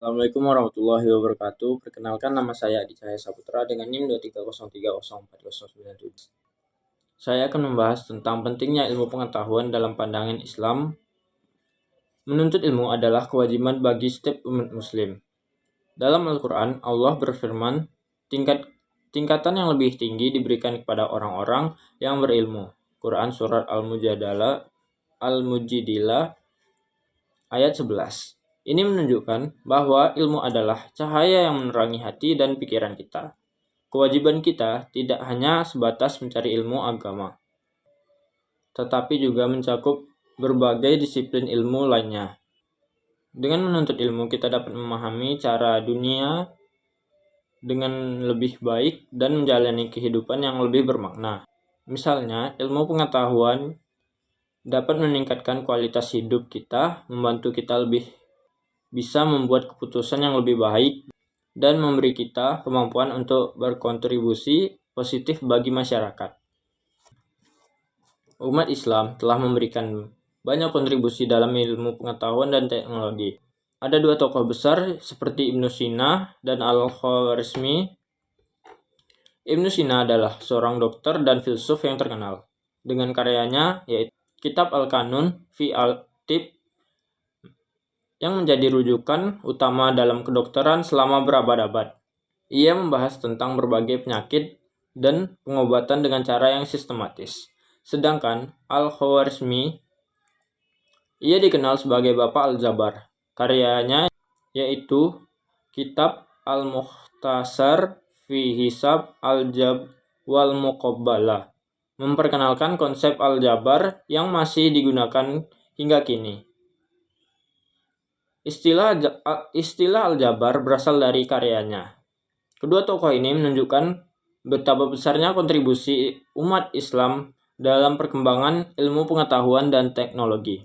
Assalamualaikum warahmatullahi wabarakatuh. Perkenalkan, nama saya Adi Cahaya Saputra dengan NIM 230304097. Saya akan membahas tentang pentingnya ilmu pengetahuan dalam pandangan Islam. Menuntut ilmu adalah kewajiban bagi setiap umat muslim. Dalam Al-Quran, Allah berfirman, tingkatan yang lebih tinggi diberikan kepada orang-orang yang berilmu. Quran Surat Al-Mujadilah ayat 11. Ini menunjukkan bahwa ilmu adalah cahaya yang menerangi hati dan pikiran kita. Kewajiban kita tidak hanya sebatas mencari ilmu agama, tetapi juga mencakup berbagai disiplin ilmu lainnya. Dengan menuntut ilmu, kita dapat memahami cara dunia dengan lebih baik dan menjalani kehidupan yang lebih bermakna. Misalnya, ilmu pengetahuan dapat meningkatkan kualitas hidup kita, membantu kita lebih bisa membuat keputusan yang lebih baik, dan memberi kita kemampuan untuk berkontribusi positif bagi masyarakat. Umat Islam telah memberikan banyak kontribusi dalam ilmu pengetahuan dan teknologi. Ada dua tokoh besar seperti Ibnu Sina dan Al-Khwarizmi. Ibnu Sina adalah seorang dokter dan filsuf yang terkenal dengan karyanya yaitu Kitab Al-Qanun fi Al-Tibb yang menjadi rujukan utama dalam kedokteran selama berabad-abad. Ia membahas tentang berbagai penyakit dan pengobatan dengan cara yang sistematis. Sedangkan Al-Khwarizmi, ia dikenal sebagai Bapak Al-Jabar. Karyanya yaitu Kitab Al-Mukhtasar fi Hisab Al-Jab wal Muqabbalah, memperkenalkan konsep Al-Jabar yang masih digunakan hingga kini. Istilah Al-Jabar berasal dari karyanya. Kedua tokoh ini menunjukkan betapa besarnya kontribusi umat Islam dalam perkembangan ilmu pengetahuan dan teknologi.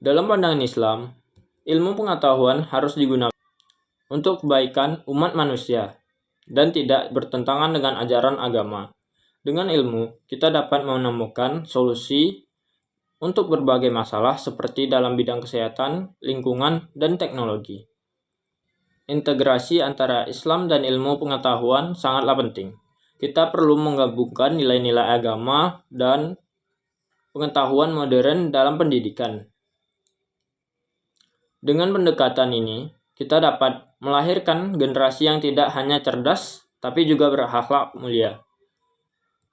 Dalam pandangan Islam, ilmu pengetahuan harus digunakan untuk kebaikan umat manusia dan tidak bertentangan dengan ajaran agama. Dengan ilmu, kita dapat menemukan solusi untuk berbagai masalah seperti dalam bidang kesehatan, lingkungan, dan teknologi. Integrasi antara Islam dan ilmu pengetahuan sangatlah penting. Kita perlu menggabungkan nilai-nilai agama dan pengetahuan modern dalam pendidikan. Dengan pendekatan ini, kita dapat melahirkan generasi yang tidak hanya cerdas, tapi juga berakhlak mulia.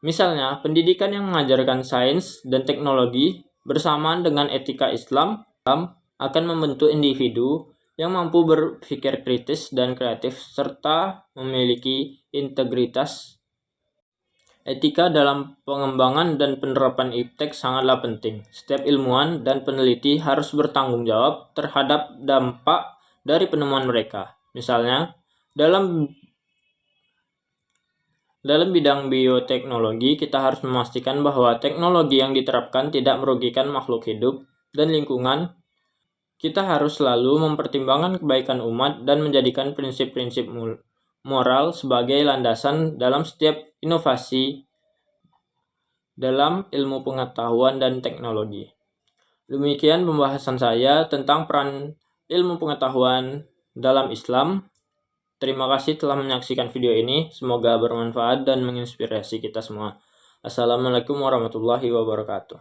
Misalnya, pendidikan yang mengajarkan sains dan teknologi bersamaan dengan etika Islam akan membentuk individu yang mampu berpikir kritis dan kreatif serta memiliki integritas. Etika dalam pengembangan dan penerapan iptek sangatlah penting. Setiap ilmuwan dan peneliti harus bertanggung jawab terhadap dampak dari penemuan mereka. Misalnya, dalam bidang bioteknologi, kita harus memastikan bahwa teknologi yang diterapkan tidak merugikan makhluk hidup dan lingkungan. Kita harus selalu mempertimbangkan kebaikan umat dan menjadikan prinsip-prinsip moral sebagai landasan dalam setiap inovasi dalam ilmu pengetahuan dan teknologi. Demikian pembahasan saya tentang peran ilmu pengetahuan dalam Islam. Terima kasih telah menyaksikan video ini. Semoga bermanfaat dan menginspirasi kita semua. Assalamualaikum warahmatullahi wabarakatuh.